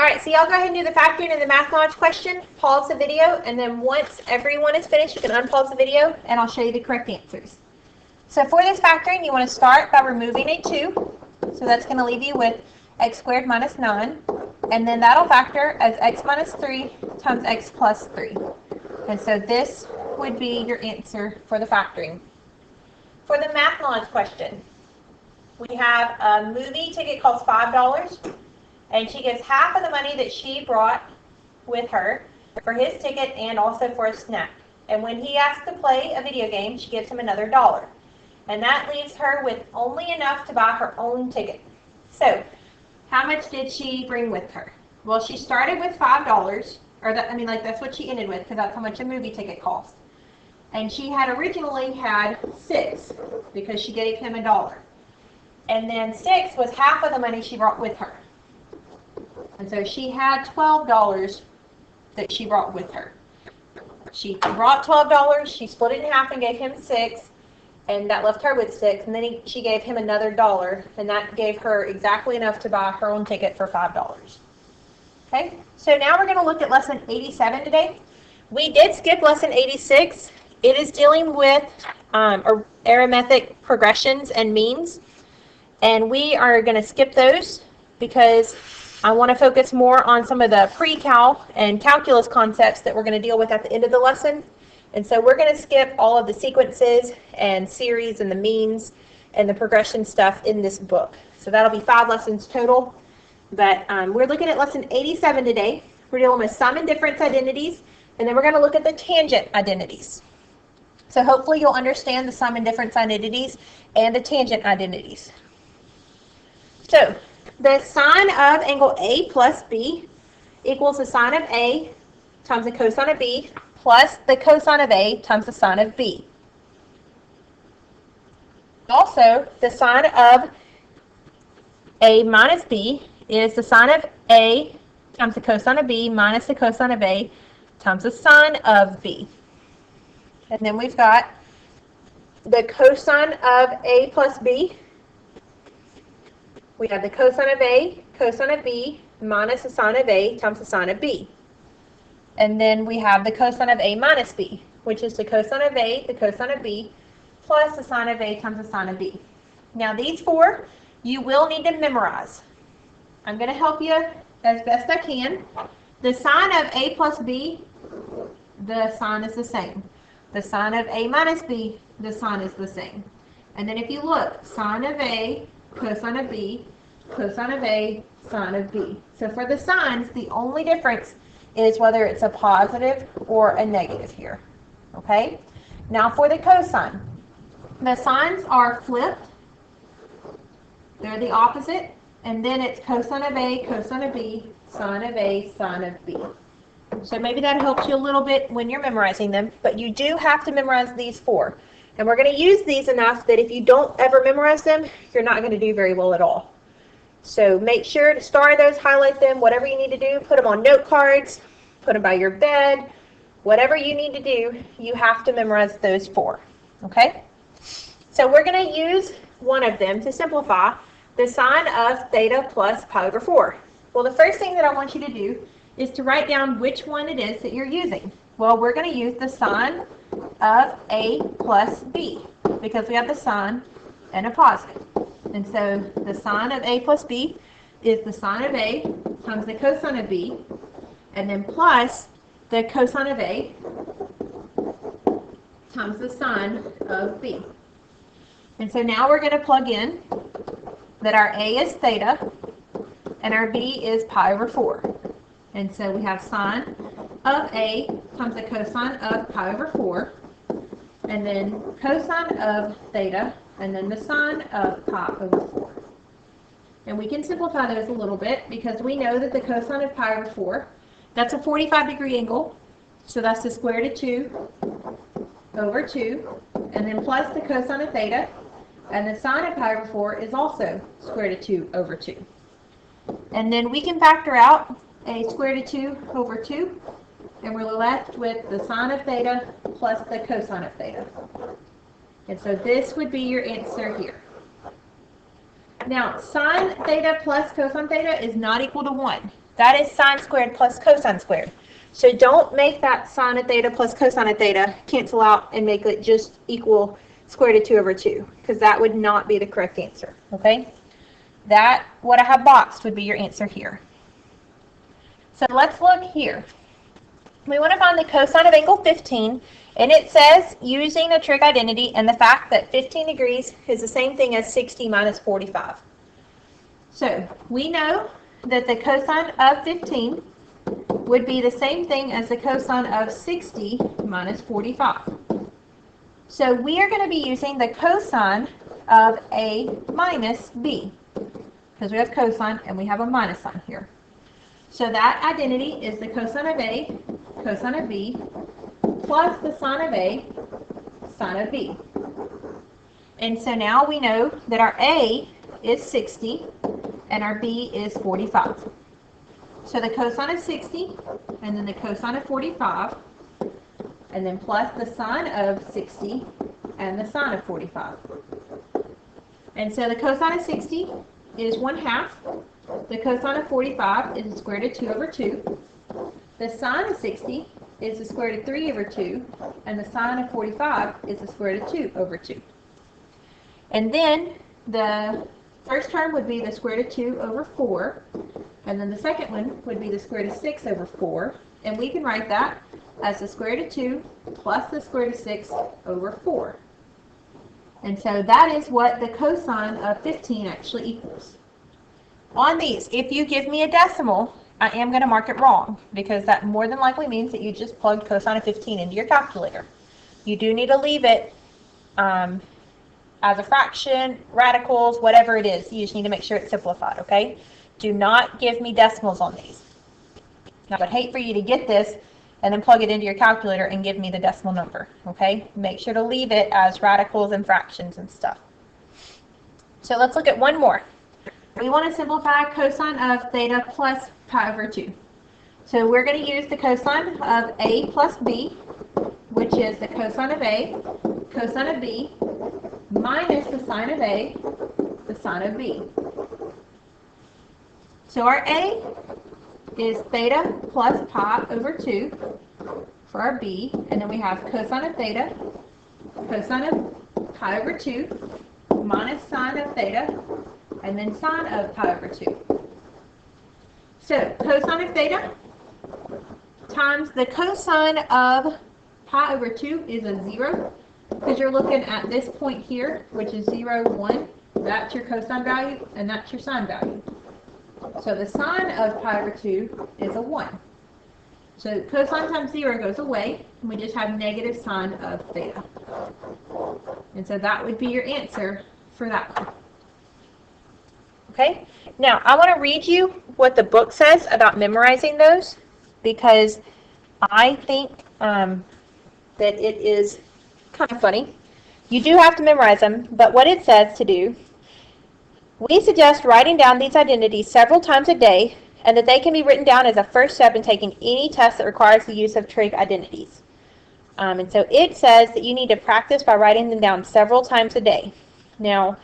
All right, so y'all go ahead and do the factoring and the math knowledge question. Pause the video, and then once everyone is finished, you can unpause the video, and I'll show you the correct answers. So for this factoring, you want to start by removing a 2. So that's going to leave you with x squared minus 9. And then that'll factor as x minus 3 times x plus 3. And so this would be your answer for the factoring. For the math knowledge question, we have a movie ticket costs $5, and she gives half of the money that she brought with her for his ticket and also for a snack. And when he asks to play a video game, she gives him another $1. And that leaves her with only enough to buy her own ticket. So, how much did she bring with her? Well, she started with $5, or that's what she ended with, because that's how much a movie ticket cost. And she had originally had 6, because she gave him $1. And then 6 was half of the money she brought with her. And so she had $12 that she brought with her. She brought $12, she split it in half and gave him 6. And that left her with 6, and then she gave him another $1, and that gave her exactly enough to buy her own ticket for $5. Okay, so now we're going to look at lesson 87 today. We did skip lesson 86. It is dealing with arithmetic progressions and means, and we are going to skip those because I want to focus more on some of the pre-calc and calculus concepts that we're going to deal with at the end of the lesson. And so we're going to skip all of the sequences and series and the means and the progression stuff in this book. So that'll be 5 lessons total. But we're looking at lesson 87 today. We're dealing with sum and difference identities, and then we're going to look at the tangent identities. So hopefully you'll understand the sum and difference identities and the tangent identities. So the sine of angle A plus B equals the sine of A times the cosine of B plus the cosine of A times the sine of B. Also, the sine of A minus B is the sine of A times the cosine of B minus the cosine of A times the sine of B. And then we've got the cosine of A plus B. We have the cosine of A, cosine of B minus the sine of A times the sine of B. And then we have the cosine of A minus B, which is the cosine of A, the cosine of B, plus the sine of A times the sine of B. Now these 4, you will need to memorize. I'm going to help you as best I can. The sine of A plus B, the sine is the same. The sine of A minus B, the sine is the same. And then if you look, sine of A, cosine of B, cosine of A, sine of B. So for the sines, the only difference is whether it's a positive or a negative here. Okay? Now for the cosine. The sines are flipped. They're the opposite. And then it's cosine of A, cosine of B, sine of A, sine of B. So maybe that helps you a little bit when you're memorizing them. But you do have to memorize these 4. And we're going to use these enough that if you don't ever memorize them, you're not going to do very well at all. So make sure to star those, highlight them, whatever you need to do. Put them on note cards, put them by your bed. Whatever you need to do, you have to memorize those 4. Okay? So we're going to use one of them to simplify, the sine of theta plus pi over 4. Well, the first thing that I want you to do is to write down which one it is that you're using. Well, we're going to use the sine of A plus B because we have the sine and a positive. And so the sine of A plus B is the sine of A times the cosine of B, and then plus the cosine of A times the sine of B. And so now we're going to plug in that our A is theta and our B is pi over 4. And so we have sine of A times the cosine of pi over 4, and then cosine of theta, and then the sine of pi over 4. And we can simplify those a little bit because we know that the cosine of pi over 4, that's a 45-degree angle, so that's the square root of 2 over 2, and then plus the cosine of theta, and the sine of pi over 4 is also square root of 2 over 2. And then we can factor out a square root of 2 over 2, and we're left with the sine of theta plus the cosine of theta. And so this would be your answer here. Now, sine theta plus cosine theta is not equal to 1. That is sine squared plus cosine squared. So don't make that sine of theta plus cosine of theta cancel out and make it just equal square root of 2 over 2, because that would not be the correct answer, okay? That, what I have boxed, would be your answer here. So let's look here. We want to find the cosine of angle 15, and it says using a trig identity and the fact that 15 degrees is the same thing as 60 minus 45. So we know that the cosine of 15 would be the same thing as the cosine of 60 minus 45. So we are going to be using the cosine of A minus B, because we have cosine and we have a minus sign here. So that identity is the cosine of A, cosine of B, plus the sine of A, sine of B. And so now we know that our A is 60 and our B is 45. So the cosine of 60 and then the cosine of 45, and then plus the sine of 60 and the sine of 45. And so the cosine of 60 is 1/2. The cosine of 45 is the square root of 2 over 2. The sine of 60 is the square root of 3 over 2. And the sine of 45 is the square root of 2 over 2. And then the first term would be the square root of 2 over 4. And then the second one would be the square root of 6 over 4. And we can write that as the square root of 2 plus the square root of 6 over 4. And so that is what the cosine of 15 actually equals. On these, if you give me a decimal, I am going to mark it wrong, because that more than likely means that you just plugged cosine of 15 into your calculator. You do need to leave it as a fraction, radicals, whatever it is. You just need to make sure it's simplified, okay? Do not give me decimals on these. I would hate for you to get this and then plug it into your calculator and give me the decimal number, okay? Make sure to leave it as radicals and fractions and stuff. So let's look at one more. We want to simplify cosine of theta plus pi over 2. So we're going to use the cosine of A plus B, which is the cosine of A, cosine of B, minus the sine of A, the sine of B. So our A is theta plus pi over 2 for our B, and then we have cosine of theta, cosine of pi over 2, minus sine of theta, and then sine of pi over 2. So cosine of theta times the cosine of pi over 2 is a 0, because you're looking at this point here, which is 0, 1. That's your cosine value, and that's your sine value. So the sine of pi over 2 is a 1. So cosine times 0 goes away, and we just have negative sine of theta. And so that would be your answer for that one. Okay, now I want to read you what the book says about memorizing those, because I think that it is kind of funny. You do have to memorize them, but what it says to do, we suggest writing down these identities several times a day, and that they can be written down as a first step in taking any test that requires the use of trig identities. And so it says that you need to practice by writing them down several times a day. Now,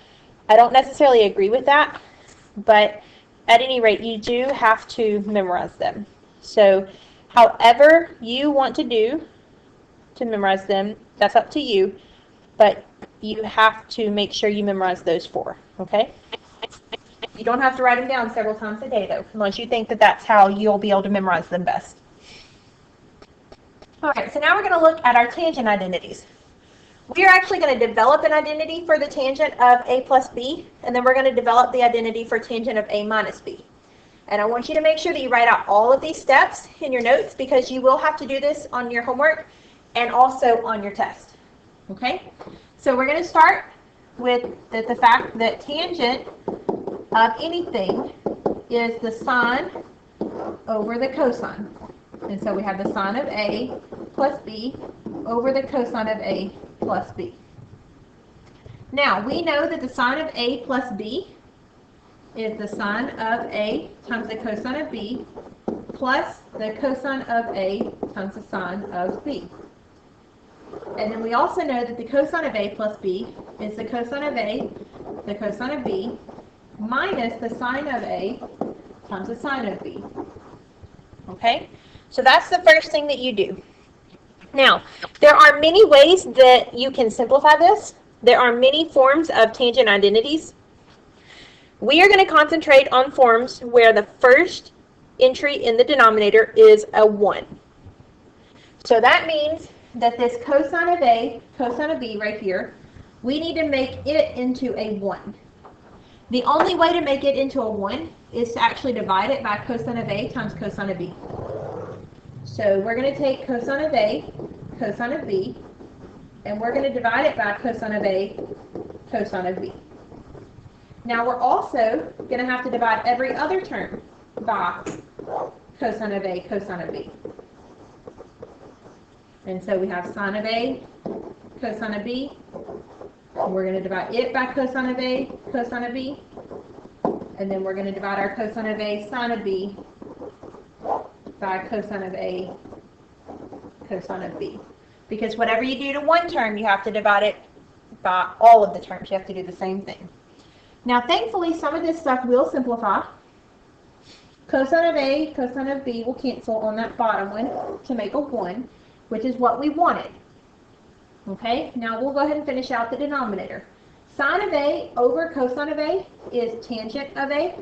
I don't necessarily agree with that, but at any rate, you do have to memorize them. So however you want to do to memorize them, that's up to you, but you have to make sure you memorize those 4, okay? You don't have to write them down several times a day, though, unless you think that that's how you'll be able to memorize them best. All right, so now we're going to look at our tangent identities. We are actually going to develop an identity for the tangent of A plus B, and then we're going to develop the identity for tangent of A minus B. And I want you to make sure that you write out all of these steps in your notes, because you will have to do this on your homework and also on your test. Okay? So we're going to start with the fact that tangent of anything is the sine over the cosine. And so we have the sine of A plus B over the cosine of A plus B. Now, we know that the sine of A plus B is the sine of A times the cosine of B plus the cosine of A times the sine of B. And then we also know that the cosine of A plus B is the cosine of A, the cosine of B, minus the sine of A times the sine of B. Okay? So that's the first thing that you do. Now, there are many ways that you can simplify this. There are many forms of tangent identities. We are going to concentrate on forms where the first entry in the denominator is a 1. So that means that this cosine of A, cosine of B right here, we need to make it into a 1. The only way to make it into a 1 is to actually divide it by cosine of A times cosine of B. So we're going to take cosine of A, cosine of B, and we're going to divide it by cosine of A, cosine of B. Now we're also going to have to divide every other term by cosine of A, cosine of B. And so we have sine of A, cosine of B. We're going to divide it by cosine of A, cosine of B. And then we're going to divide our cosine of A, sine of B by cosine of A, cosine of B. Because whatever you do to one term, you have to divide it by all of the terms. You have to do the same thing. Now, thankfully, some of this stuff will simplify. Cosine of A, cosine of B will cancel on that bottom one to make a 1, which is what we wanted. Okay, now we'll go ahead and finish out the denominator. Sine of A over cosine of A is tangent of A,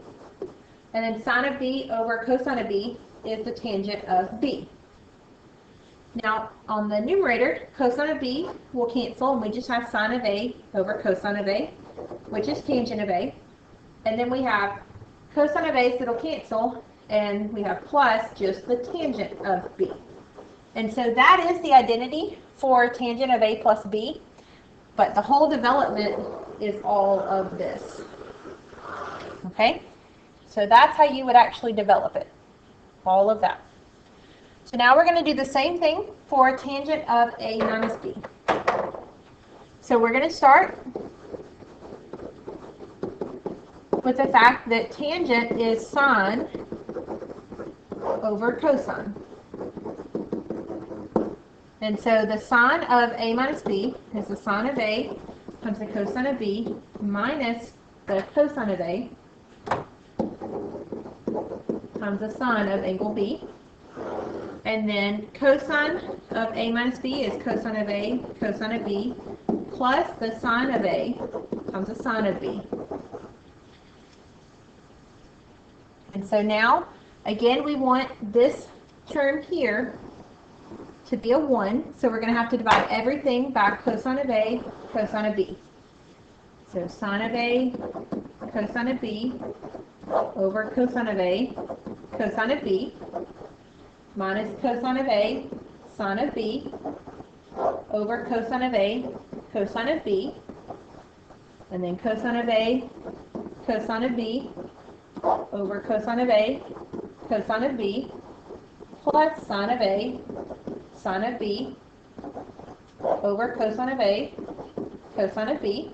and then sine of B over cosine of B is the tangent of B. Now, on the numerator, cosine of B will cancel, and we just have sine of A over cosine of A, which is tangent of A. And then we have cosine of A, so it'll cancel, and we have plus just the tangent of B. And so that is the identity for tangent of A plus B, but the whole development is all of this. Okay? So that's how you would actually develop it, all of that. So now we're going to do the same thing for tangent of A minus B. So we're going to start with the fact that tangent is sine over cosine. And so the sine of A minus B is the sine of A times the cosine of B minus the cosine of A times the sine of angle B. And then cosine of A minus B is cosine of A, cosine of B, plus the sine of A times the sine of B. And so now, again, we want this term here to be a 1, so we're going to have to divide everything by cosine of A, cosine of B. So sine of A, cosine of B, over cosine of A, cosine of B, minus cosine of A, sine of B, over cosine of A, cosine of B, and then cosine of A, cosine of B, over cosine of A, cosine of B, plus sine of A, sine of B, over cosine of A, cosine of B.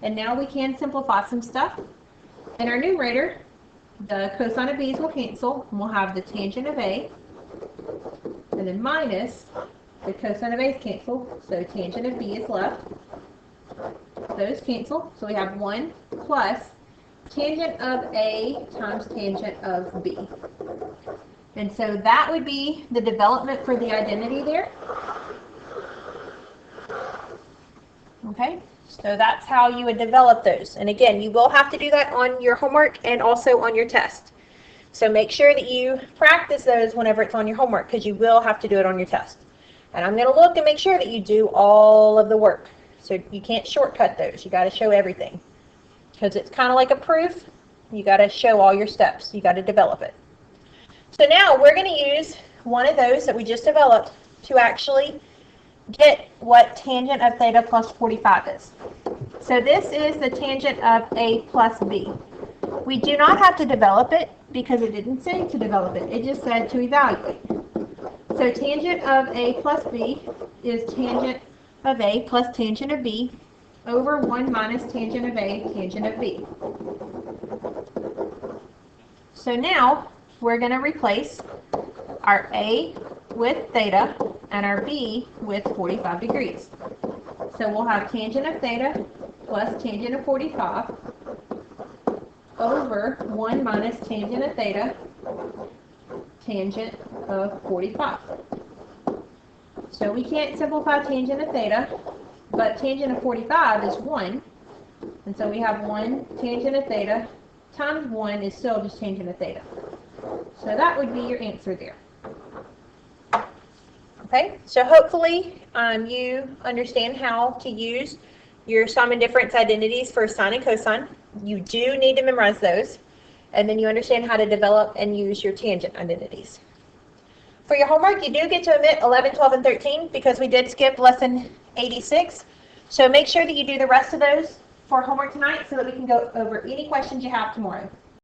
And now we can simplify some stuff. In our numerator, the cosine of B's will cancel, and we'll have the tangent of A, and then minus the cosine of A's cancel, so tangent of B is left. Those cancel, so we have 1 plus tangent of A times tangent of B. And so that would be the development for the identity there. Okay, so that's how you would develop those. And again, you will have to do that on your homework and also on your test. So make sure that you practice those whenever it's on your homework, because you will have to do it on your test. And I'm going to look and make sure that you do all of the work. So you can't shortcut those. You got to show everything. Because it's kind of like a proof. You got to show all your steps. You got to develop it. So now we're going to use one of those that we just developed to actually get what tangent of theta plus 45 is. So this is the tangent of A plus B. We do not have to develop it because it didn't say to develop it. It just said to evaluate. So tangent of A plus B is tangent of A plus tangent of B over 1 minus tangent of A, tangent of B. So now we're going to replace our A with theta and our B with 45 degrees. So we'll have tangent of theta plus tangent of 45 over 1 minus tangent of theta tangent of 45. So we can't simplify tangent of theta, but tangent of 45 is 1. And so we have 1 tangent of theta times 1 is still just tangent of theta. So that would be your answer there. Okay, so hopefully you understand how to use your sum and difference identities for sine and cosine. You do need to memorize those. And then you understand how to develop and use your tangent identities. For your homework, you do get to omit 11, 12, and 13 because we did skip lesson 86. So make sure that you do the rest of those for homework tonight so that we can go over any questions you have tomorrow.